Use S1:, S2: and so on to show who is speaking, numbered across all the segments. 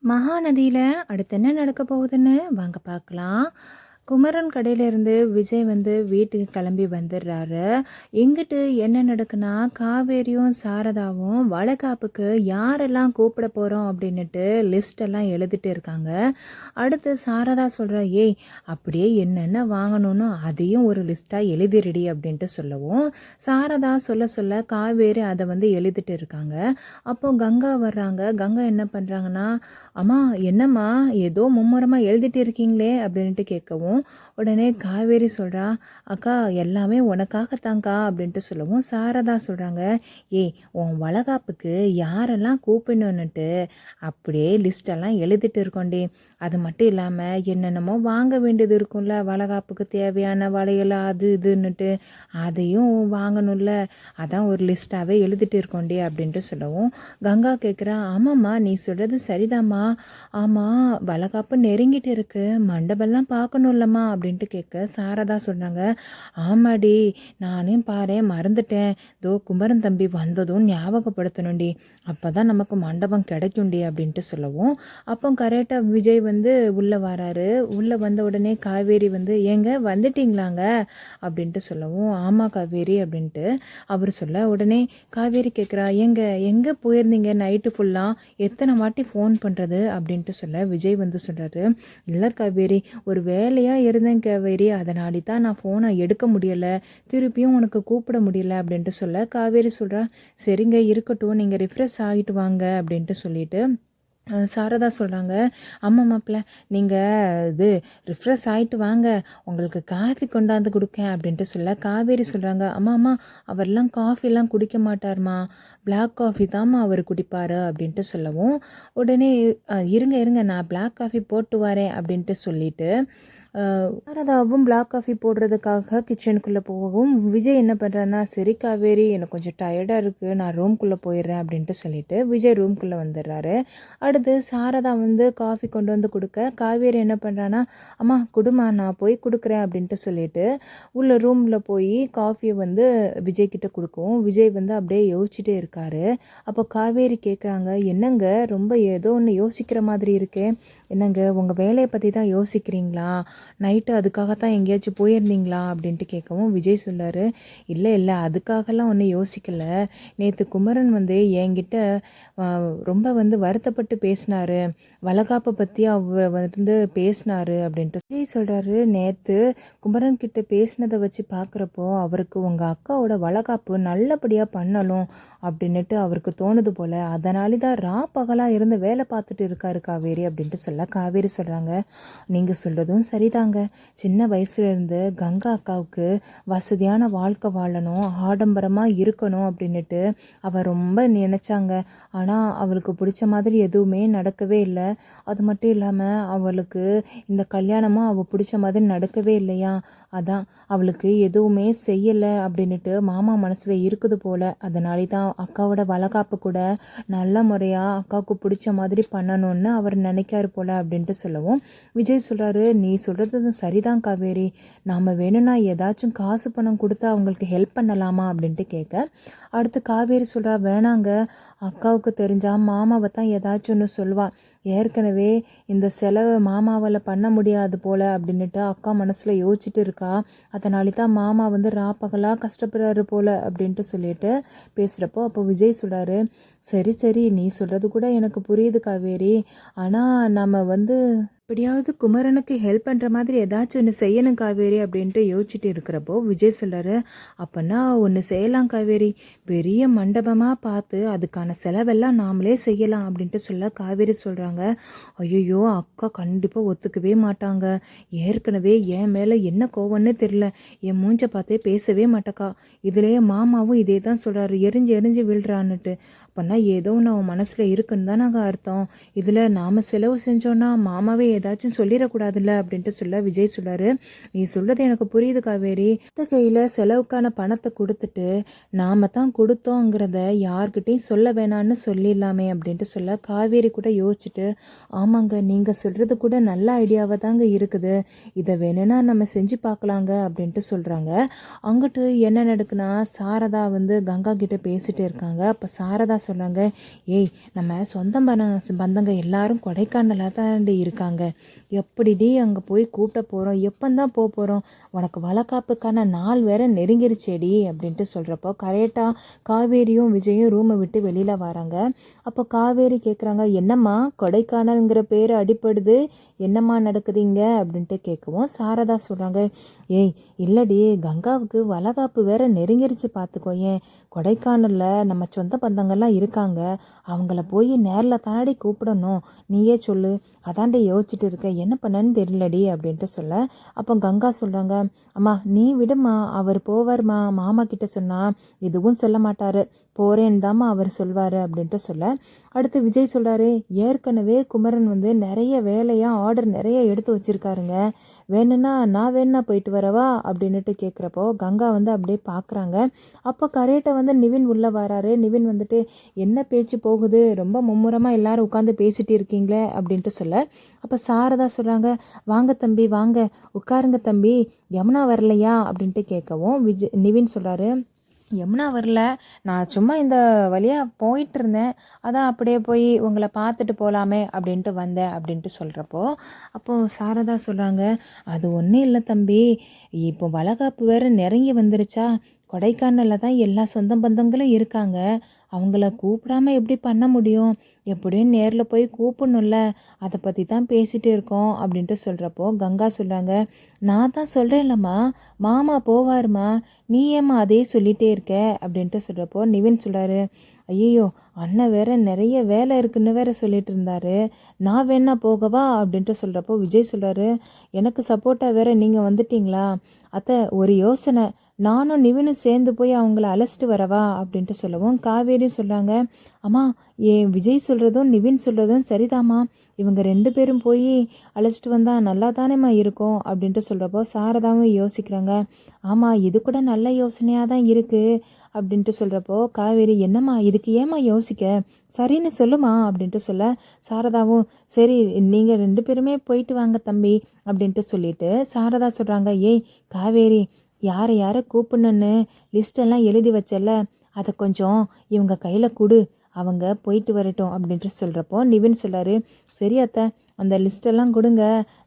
S1: மகாநதியில் அடுத்து என்ன நடக்க போகுதுன்னு வாங்க பார்க்கலாம். குமரன் கடையிலேருந்து விஜய் வீட்டுக்கு கிளம்பி வந்துடுறாரு. எங்கிட்டு என்ன நடக்குன்னா, காவேரியும் சாரதாவும் வளைகாப்புக்கு யாரெல்லாம் கூப்பிட போகிறோம் அப்படின்னுட்டு லிஸ்டெல்லாம் எழுதிட்டு இருக்காங்க. அடுத்து சாரதா சொல்கிற, ஏய் அப்படியே என்னென்ன வாங்கணும்னு அதையும் ஒரு லிஸ்ட்டாக எழுதிடுடி அப்படின்ட்டு சொல்லவும், சாரதா சொல்ல சொல்ல காவேரி அதை எழுதிட்டு இருக்காங்க. அப்போ கங்கா வர்றாங்க. கங்கா என்ன பண்ணுறாங்கன்னா, அம்மா என்னம்மா ஏதோ மும்முரமாக எழுதிட்டு இருக்கீங்களே அப்படின்ட்டு கேட்கவும், உடனே காவேரி சொல்கிறா, அக்கா எல்லாமே உனக்காகத்தாங்க்கா அப்படின்ட்டு சொல்லவும், சாரதா சொல்கிறாங்க, ஏய் உன் வளகாப்புக்கு யாரெல்லாம் கூப்பிடணுன்னுட்டு அப்படியே லிஸ்டெல்லாம் எழுதிட்டு இருக்கோண்டி. அது மட்டும் இல்லாமல் என்னென்னமோ வாங்க வேண்டியது இருக்கும்ல, வளகாப்புக்கு தேவையான வளையல் அது இதுன்னுட்டு அதையும் வாங்கணும்ல, அதான் ஒரு லிஸ்ட்டாகவே எழுதிட்டு இருக்கோண்டி அப்படின்ட்டு சொல்லவும், கங்கா கேட்குறா, ஆமாம்மா நீ சொல்கிறது சரிதாம்மா, ஆமாம் வளகாப்பு நெருங்கிட்டு இருக்கு, மண்டபம்லாம் பார்க்கணும்லம்மா அப்படின்ட்டு கேட்க சாரதா சொன்னாங்க, ஆமாடி நானே பாரு மறந்துட்டேன், தோ குமரன் தம்பி வந்ததும் ஞாபகப்படுத்தணும்டி, அப்போ தான் நமக்கு மண்டபம் கிடைக்கும்டி அப்படின்ட்டு சொல்லவும், அப்போ கரெக்டாக விஜய் உள்ளே வராரு. உள்ளே வந்த உடனே காவேரி ஏங்க வந்துட்டீங்களாங்க அப்படின்ட்டு சொல்லவும், ஆமாம் காவேரி அப்படின்ட்டு அவர் சொல்ல, உடனே காவேரி கேட்குறா, எங்கே போயிருந்தீங்க நைட்டு ஃபுல்லாக, எத்தனை வாட்டி ஃபோன் பண்ணுறது அப்படின்ட்டு சொல்ல, விஜய் சொல்கிறாரு, இல்லை காவேரி ஒரு வேலையாக இருந்தேன் காவேரி, அதனாடி தான் நான் ஃபோனை எடுக்க முடியலை, திருப்பியும் உனக்கு கூப்பிட முடியல அப்படின்ட்டு சொல்ல, காவேரி சொல்கிறா, சரிங்க இருக்கட்டும் நீங்கள் ரிஃப்ரெஷ் ஆகிட்டு வாங்க அப்படின்ட்டு சொல்லிட்டு சாரதா சொல்கிறாங்க, ஆமாம் மாப்பிள்ள நீங்கள் ரிஃப்ரெஷ் ஆகிட்டு வாங்க, உங்களுக்கு காஃபி கொண்டாந்து கொடுக்கேன் அப்படின்ட்டு சொல்ல, காவேரி சொல்கிறாங்க, அம்மா அவர்லாம் காஃபிலாம் குடிக்க மாட்டார்மா, பிளாக் காஃபி தாம்மா அவர் குடிப்பார் அப்படின்ட்டு சொல்லவும், உடனே இருங்க நான் பிளாக் காஃபி போட்டு வரேன் அப்படின்ட்டு சொல்லிட்டு சாரதாவும் பிளாக் காஃபி போடுறதுக்காக கிச்சனுக்குள்ளே போகவும், விஜய் என்ன பண்ணுறான்னா, சரி காவேரி எனக்கு கொஞ்சம் டயர்டாக இருக்குது, நான் ரூம்குள்ளே போயிடுறேன் அப்படின்ட்டு சொல்லிட்டு விஜய் ரூம்குள்ளே வந்துடுறாரு. அடுத்து சாரதா காஃபி கொண்டு கொடுக்க, காவேரி என்ன பண்ணுறான்னா, அம்மா குடுமா நான் போய் கொடுக்குறேன் அப்படின்ட்டு சொல்லிட்டு உள்ள ரூமில் போய் காஃபியை விஜய்கிட்ட கொடுக்கவும், விஜய் அப்படியே யோசிச்சுட்டே இருக்காரு. அப்போ காவேரி கேட்குறாங்க, என்னங்க ரொம்ப ஏதோ ஒன்று யோசிக்கிற மாதிரி இருக்கே, என்னங்க உங்கள் வேலையை பற்றி தான் யோசிக்கிறீங்களா, நைட்டு அதுக்காகத்தான் எங்கேயாச்சும் போயிருந்தீங்களா அப்படின்ட்டு கேட்கவும், விஜய் சொல்லார், இல்லை அதுக்காகலாம் ஒன்றும் யோசிக்கலை, நேற்று குமரன் என்கிட்ட ரொம்ப வருத்தப்பட்டு பேசினார், வளகாப்பை பற்றி அவர் பேசினார் அப்படின்ட்டு விஜய் சொல்கிறாரு, நேற்று குமரன் கிட்ட பேசினதை வச்சு பார்க்குறப்போ அவருக்கு உங்கள் அக்காவோட வளகாப்பு நல்லபடியாக பண்ணணும் அப்படின்னுட்டு அவருக்கு தோணுது போல், அதனால தான் பகலாக இருந்து வேலை பார்த்துட்டு இருக்காரு காவேரி அப்படின்ட்டு சொல்ல, காவேரி சொல்கிறாங்க, நீங்கள் சொல்கிறதும் சரிதாங்க, சின்ன வயசுலேருந்து கங்கா அக்காவுக்கு வசதியான வாழ்க்கை வாழணும், ஆடம்பரமாக இருக்கணும் அப்படின்னுட்டு அவள் ரொம்ப நினச்சாங்க, ஆனால் அவளுக்கு பிடிச்ச மாதிரி எதுவுமே நடக்கவே இல்லை, அது மட்டும் இல்லாமல் அவளுக்கு இந்த கல்யாணமும் அவள் பிடிச்ச மாதிரி நடக்கவே இல்லையா, அதான் அவளுக்கு எதுவுமே செய்யலை அப்படின்னுட்டு மாமா மனசில் இருக்குது போல், அதனால தான் அக்காவோட வளகாப்பு கூட நல்ல முறையாக அக்காவுக்கு பிடிச்ச மாதிரி பண்ணணும்னு அவர் நினைக்காரு போல் அப்படின்ட்டு சொல்லவும், விஜய் சொல்கிறாரு, நீ சொல்கிறது சரிதான் காவேரி, நாம் வேணும்னா ஏதாச்சும் காசு பணம் கொடுத்து அவங்களுக்கு ஹெல்ப் பண்ணலாமா அப்படின்ட்டு கேட்க, அடுத்து காவேரி சொல்கிறா, வேணாங்க அக்காவுக்கு தெரிஞ்சால் மாமாவை தான் ஏதாச்சும் ஒன்று சொல்லுவாள், ஏற்கனவே இந்த செலவை மாமாவால் பண்ண முடியாது போல் அப்படின்னுட்டு அக்கா மனசில் யோசிச்சுட்டு இருக்கா, அதனால தான் மாமா ராப்பகலாக கஷ்டப்படுறாரு போல் அப்படின்ட்டு சொல்லிட்டு பேசுகிறப்போ, அப்போ விஜய் சொல்கிறாரு, சரி நீ சொல்கிறது கூட எனக்கு புரியுது காவேரி, ஆனால் நம்ம எப்படியாவது குமரனுக்கு ஹெல்ப் பண்ணுற மாதிரி ஏதாச்சும் ஒன்று செய்யணும் காவேரி அப்படின்ட்டு யோசிச்சுட்டு இருக்கிறப்போ, விஜய் சொல்கிறாரு, அப்போனா ஒன்று செய்யலாம் காவேரி, பெரிய மண்டபமாக பார்த்து அதுக்கான செலவெல்லாம் நாமளே செய்யலாம் அப்படின்ட்டு சொல்ல, காவேரி சொல்கிறாங்க, ஐயோ அக்கா கண்டிப்பாக ஒத்துக்கவே மாட்டாங்க, ஏற்கனவே என் மேலே என்ன கோவம்னு தெரில, என் மூஞ்சை பார்த்தே பேசவே மாட்டேக்கா, இதுலேயே மாமாவும் இதே தான் சொல்கிறாரு, எரிஞ்சு விழுறான்னுட்டு, அப்போனா ஏதோ ஒன்று அவன் மனசில் இருக்குன்னு தான் நாங்கள் அர்த்தம், இதில் நாம் செலவு செஞ்சோன்னா மாமாவே ஏதாச்சும் சொல்லிடக்கூடாதுல்ல அப்படின்ட்டு சொல்ல, விஜய் சொல்லாரு, நீ சொல்கிறது எனக்கு புரியுது காவேரி, கையில் செலவுக்கான பணத்தை கொடுத்துட்டு நாம தான் கொடுத்தோங்கிறத யார்கிட்டையும் சொல்ல வேணான்னு சொல்லிடலாமே அப்படின்ட்டு சொல்ல, காவேரி கூட யோசிச்சுட்டு, ஆமாங்க நீங்கள் சொல்கிறது கூட நல்ல ஐடியாவாக தாங்க இருக்குது, இதை வேணும்னா நம்ம செஞ்சு பார்க்கலாங்க அப்படின்ட்டு சொல்கிறாங்க. அங்கிட்டு என்ன நடக்குன்னா, சாரதா கங்கா கிட்ட பேசிட்டு இருக்காங்க. அப்போ சாரதா சொல்கிறாங்க, ஏய் நம்ம சொந்த பந்தங்க எல்லாரும் கொடைக்கானலாக தாண்டி இருக்காங்க, எப்படிடி அங்கே போய் கூப்பிட்ட போகிறோம், எப்போந்தான் போக போகிறோம், உனக்கு வளக்காப்புக்கான நாள் வேற நெருங்கிருச்சேடி அப்படின்ட்டு சொல்கிறப்போ கரெக்டாக காவேரியும் விஜயும் ரூமை விட்டு வெளியில் வராங்க. அப்போ காவேரி கேட்குறாங்க, என்னம்மா கொடைக்கானல்ங்கிற பேர் அடிப்படுது, என்னம்மா நடக்குதுங்க அப்படின்ட்டு கேட்கவும் சாரதா சொல்கிறாங்க, ஏய் இல்லடி, கங்காவுக்கு வளகாப்பு வேற நெருங்கிருச்சு பார்த்துக்கோ, ஏன் கொடைக்கானலில் நம்ம சொந்த பந்தங்கள்லாம் இருக்காங்க, அவங்கள போய் நேரில் தானடி கூப்பிடணும், நீயே சொல்லு, அதாண்டி யோசிச்சுட்டு இருக்க, என்ன பண்ணன்னு தெரியலடி அப்படின்ட்டு சொல்ல. அப்போ கங்கா சொல்கிறாங்க, அம்மா நீ விடுமா, அவர் போவார்மா, மாமா கிட்ட சொன்னால் எதுவும் சொல்ல மாட்டார், போகிறேன்னு தாம்மா அவர் சொல்வார் அப்படின்ட்டு சொல்ல. அடுத்து விஜய் சொல்கிறாரு, ஏற்கனவே குமரன் வந்து நிறைய வேலையாக ஆர்டர் நிறைய எடுத்து வச்சுருக்காருங்க, வேணும்னா நான் வேணுன்னா போயிட்டு வரவா அப்படின்னுட்டு கேட்குறப்போ கங்கா வந்து அப்படியே பார்க்குறாங்க. அப்போ கரெக்டை வந்து நிவின் உள்ளே வராரு. நிவின் வந்துட்டு, என்ன பேச்சு போகுது, ரொம்ப மும்முரமாக எல்லாரும் உட்காந்து பேசிட்டு இருக்கீங்களே அப்படின்ட்டு சொல்ல. அப்போ சாரதா சொல்கிறாங்க, வாங்க தம்பி வாங்க உட்காருங்க தம்பி, யமுனா வரலையா அப்படின்ட்டு கேட்கவும் நிவின் சொல்கிறாரு, யமுனா வரல, நான் சும்மா இந்த வழியாக போயிட்டு இருந்தேன், அதான் அப்படியே போய் உங்களை பார்த்துட்டு போகலாமே அப்படின்ட்டு வந்தேன் அப்படின்ட்டு சொல்கிறப்போ அப்போது சாரதா சொல்கிறாங்க, அது ஒன்றும் இல்லை தம்பி, இப்போ வளகாப்பு வேறு நெருங்கி வந்துருச்சா, கொடைக்கானலில் தான் எல்லா சொந்த பந்தங்களும் இருக்காங்க, அவங்கள கூப்பிடாம எப்படி பண்ண முடியும், எப்படியும் நேரில் போய் கூப்பிடணும்ல, அதை பற்றி தான் பேசிகிட்டு இருக்கோம் அப்படின்ட்டு சொல்கிறப்போ கங்கா சொல்கிறாங்க, நான் தான் சொல்கிறேன்லம்மா, மாமா போவாருமா, நீ ஏம்மா அதே சொல்லிகிட்டே இருக்க அப்படின்ட்டு சொல்கிறப்போ நிவின் சொல்கிறாரு, ஐயோ அண்ணன் வேற நிறைய வேலை இருக்குன்னு வேற சொல்லிட்டு இருந்தாரு, நான் வேணா போகவா அப்படின்ட்டு சொல்கிறப்போ விஜய் சொல்கிறாரு, எனக்கு சப்போர்ட்டாக வேற நீங்கள் வந்துட்டீங்களா அத்தை, ஒரு யோசனை, நானும் நிவினும் சேர்ந்து போய் அவங்கள அழைச்சிட்டு வரவா அப்படின்ட்டு சொல்லவும் காவேரி சொல்கிறாங்க, அம்மா ஏன் விஜய் சொல்கிறதும் நிவின் சொல்கிறதும் சரிதாம்மா, இவங்க 2 பேரும் போய் அழைச்சிட்டு வந்தால் நல்லா தானேம்மா இருக்கும் அப்படின்ட்டு சொல்கிறப்போ சாரதாவும் யோசிக்கிறாங்க, ஆமாம் இது கூட நல்ல யோசனையாக தான் இருக்குது அப்படின்ட்டு சொல்கிறப்போ காவேரி, என்னம்மா இதுக்கு ஏம்மா யோசிக்க, சரின்னு சொல்லுமா அப்படின்ட்டு சொல்ல. சாரதாவும், சரி நீங்கள் 2 பேருமே போயிட்டு வாங்க தம்பி அப்படின்ட்டு சொல்லிட்டு சாரதா சொல்கிறாங்க, ஏய் காவேரி, யாரை யாரை கூப்பிடணுன்னு லிஸ்டெல்லாம் எழுதி வச்சல, அதை கொஞ்சம் இவங்க கையில் கொடு, அவங்க போயிட்டு வரட்டும் அப்படின்ட்டு சொல்கிறப்போ நிவின் சொல்கிறாரு, சரி அத்தை, அந்த லிஸ்ட்டெல்லாம் கொடுங்க,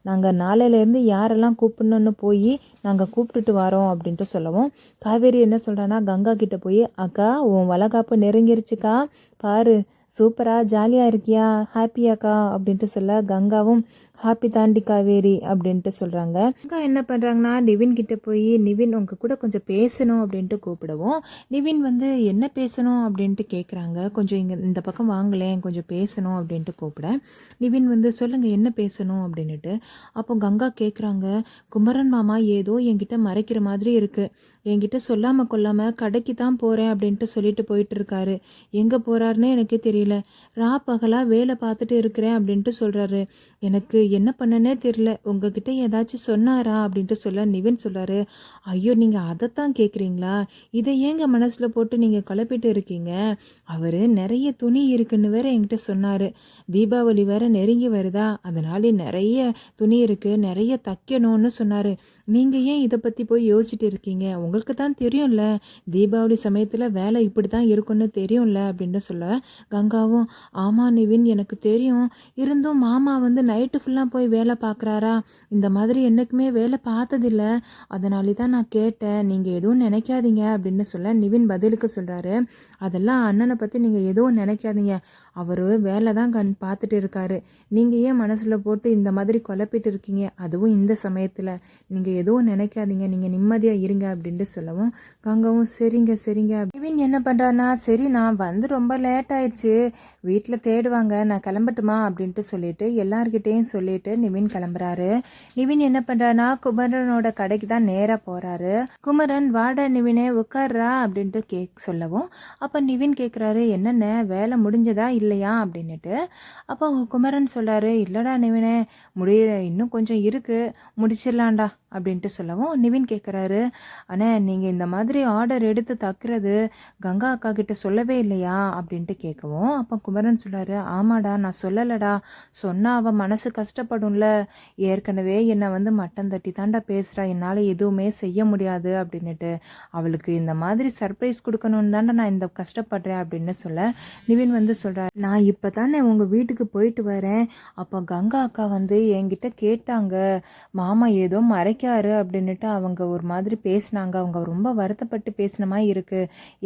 S1: நாங்கள் நாளையிலேருந்து யாரெல்லாம் கூப்பிடணுன்னு போய் நாங்கள் கூப்பிட்டுட்டு வரோம் அப்படின்ட்டு சொல்லவும் காவேரி என்ன சொல்கிறான்னா, கங்கா கிட்டே போய், அக்கா உன் வளகாப்பு நெருங்கிருச்சுக்கா, பாரு சூப்பராக ஜாலியாக இருக்கியா, ஹாப்பியாக்கா அப்படின்ட்டு சொல்ல. கங்காவும் ஹாப்பி தாண்டி காவேரி அப்படின்ட்டு சொல்கிறாங்க. கங்கா என்ன பண்ணுறாங்கன்னா, நிவின் கிட்டே போய், நிவின் உங்கள் கூட கொஞ்சம் பேசணும் அப்படின்ட்டு கூப்பிடவும் நிவின் வந்து என்ன பேசணும் அப்படின்ட்டு கேட்குறாங்க, கொஞ்சம் இங்கே இந்த பக்கம் வாங்கலேன், கொஞ்சம் பேசணும் அப்படின்ட்டு கூப்பிட. நிவின் வந்து சொல்லுங்கள் என்ன பேசணும் அப்படின்ட்டு. அப்போ கங்கா கேட்குறாங்க, குமரன் மாமா ஏதோ என்கிட்ட மறைக்கிற மாதிரி இருக்குது, என்கிட்ட சொல்லாமல் கொள்ளாமல் கடைக்கு தான் போகிறேன் அப்படின்ட்டு சொல்லிட்டு போயிட்டு இருக்காரு, எங்கே போகிறாருன்னு எனக்கே தெரியல, பகலாக வேலை பார்த்துட்டு இருக்கிறேன் அப்படின்ட்டு சொல்கிறாரு, எனக்கு என்ன பண்ணனே தெரியல, உங்ககிட்ட ஏதாச்சும் சொன்னாரா அப்படின்ட்டு சொல்ல. நிவின் சொல்கிறாரு, ஐயோ நீங்கள் அதைத்தான் கேட்குறீங்களா, இதை ஏங்க மனசில் போட்டு நீங்கள் குழப்பிட்டு இருக்கீங்க, அவர் நிறைய துணி இருக்குன்னு வேற என்கிட்ட சொன்னார், தீபாவளி வேற நெருங்கி வருதா, அதனால நிறைய துணி இருக்குது, நிறைய தைக்கணும்னு சொன்னார், நீங்கள் ஏன் இதை பற்றி போய் யோசிச்சுட்டு இருக்கீங்க, உங்களுக்கு தான் தெரியும்ல தீபாவளி சமயத்தில் வேலை இப்படி தான் இருக்குன்னு தெரியும்ல அப்படின்னு சொல்ல. கங்காவும், ஆமாம் நிவின் எனக்கு தெரியும், இருந்தும் மாமா வந்து நைட்டு ஃபுல்லாக போய் வேலை பார்க்குறாரா, இந்த மாதிரி என்றைக்குமே வேலை பார்த்ததில்ல, அதனால தான் நான் கேட்டேன், நீங்கள் எதுவும் நினைக்காதீங்க அப்படின்னு சொல்ல. நிவின் பதிலுக்கு சொல்கிறாரு, அதெல்லாம் அண்ணனை பற்றி நீங்கள் எதுவும் நினைக்காதீங்க, அவர் வேலை தான் பார்த்துட்டு இருக்காரு, நீங்கள் ஏன் மனசில் போட்டு இந்த மாதிரி குழப்பிட்டு இருக்கீங்க, அதுவும் இந்த சமயத்தில் நீங்கள் எதுவும் நினைக்காதீங்க, நீங்கள் நிம்மதியாக இருங்க அப்படின்ட்டு சொல்லவும் கங்காவும் சரிங்க சரிங்க. நிவின் என்ன பண்ணுறான்னா, சரி நான் வந்து ரொம்ப லேட் ஆயிடுச்சு, வீட்டில் தேடுவாங்க, நான் கிளம்பட்டுமா அப்படின்ட்டு சொல்லிட்டு எல்லார்கிட்டேயும் சொல்லிட்டு நிவின் கிளம்புறாரு. நிவின் என்ன பண்ணுறான்னா, குமரனோட கடைக்கு தான் நேராக போகிறாரு. குமரன் வாடா நிவினே உட்கார்றா அப்படின்ட்டு சொல்லவும் அப்போ நிவின் கேட்குறாரு, என்னென்ன வேலை முடிஞ்சதா இல்லையா அப்படின்னுட்டு. அப்போ குமரன் சொல்கிறாரு, இல்லைடா நிவினே, இன்னும் கொஞ்சம் இருக்குது, முடிச்சிடலாம்டா அப்படின்ட்டு சொல்லவும் நிவின் கேட்குறாரு, அண்ணே நீங்கள் இந்த மாதிரி ஆர்டர் எடுத்து தைக்கிறது கங்கா அக்கா கிட்ட சொல்லவே இல்லையா அப்படின்ட்டு கேட்கவும், அப்போ குமரன் சொல்கிறாரு, ஆமாடா நான் சொல்லலடா, சொன்னால் அவள் மனசு கஷ்டப்படும்ல, ஏற்கனவே என்னை வந்து மட்டம் தட்டி தாண்டா பேசுகிறா, என்னால் எதுவுமே செய்ய முடியாது அப்படின்னுட்டு, அவளுக்கு இந்த மாதிரி சர்ப்ரைஸ் கொடுக்கணுன்னு தாண்டா நான் இந்த கஷ்டப்படுறேன் அப்படின்னு சொல்ல நிவின் வந்து சொல்கிறார், நான் இப்போ தானே உங்கள் வீட்டுக்கு போயிட்டு வரேன், அப்போ கங்கா அக்கா வந்து என்கிட்ட கேட்டாங்க, மாமா ஏதோ மறைக்காரு அப்படின்னுட்டு அவங்க ஒரு மாதிரி பேசினாங்க, அவங்க ரொம்ப வருத்தப்பட்டு பேசின மாதிரி இருக்கு,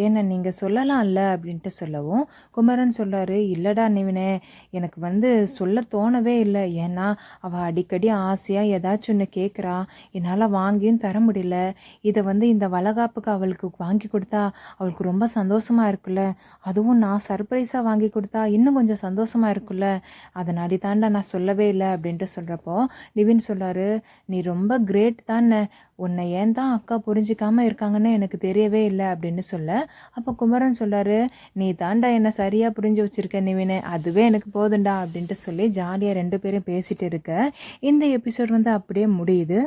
S1: ஏன்னா நீங்கள் சொல்லலாம்ல அப்படின்ட்டு சொல்லவும் குமரன் சொல்கிறாரு, இல்லைடா நிவினே, எனக்கு வந்து சொல்ல தோணவே இல்லை, ஏன்னா அவள் அடிக்கடி ஆசையாக ஏதாச்சும் ஒன்று கேட்குறா, என்னால் வாங்கியும் தர முடியல, இதை வந்து இந்த வளகாப்புக்கு அவளுக்கு வாங்கி கொடுத்தா அவளுக்கு ரொம்ப சந்தோஷமாக இருக்குல்ல, அதுவும் நான் சர்ப்ரைஸாக வாங்கி கொடுத்தா இன்னும் கொஞ்சம் சந்தோஷமாக இருக்குல்ல, அதனாடி தாண்டா நான் சொல்லவே இல்லை அப்படின்ட்டு சொல்கிறப்போ நிவின் சொல்கிறாரு, நீ ரொம்ப கிரேட் தானே, உன்னை ஏன் தான் அக்கா புரிஞ்சிக்காமல் இருக்காங்கன்னு எனக்கு தெரியவே இல்லை அப்படின்னு சொல்ல, அப்போ குமரன் சொல்கிறாரு, நீ தாண்டா என்னை சரியாக புரிஞ்சு வச்சுருக்க நிவினே, அதுவே எனக்கு போதுண்டா அப்படின்ட்டு சொல்லி ஜாலியாக 2 பேரும் பேசிகிட்டு இருக்க இந்த எபிசோட் வந்து அப்படியே முடியுது.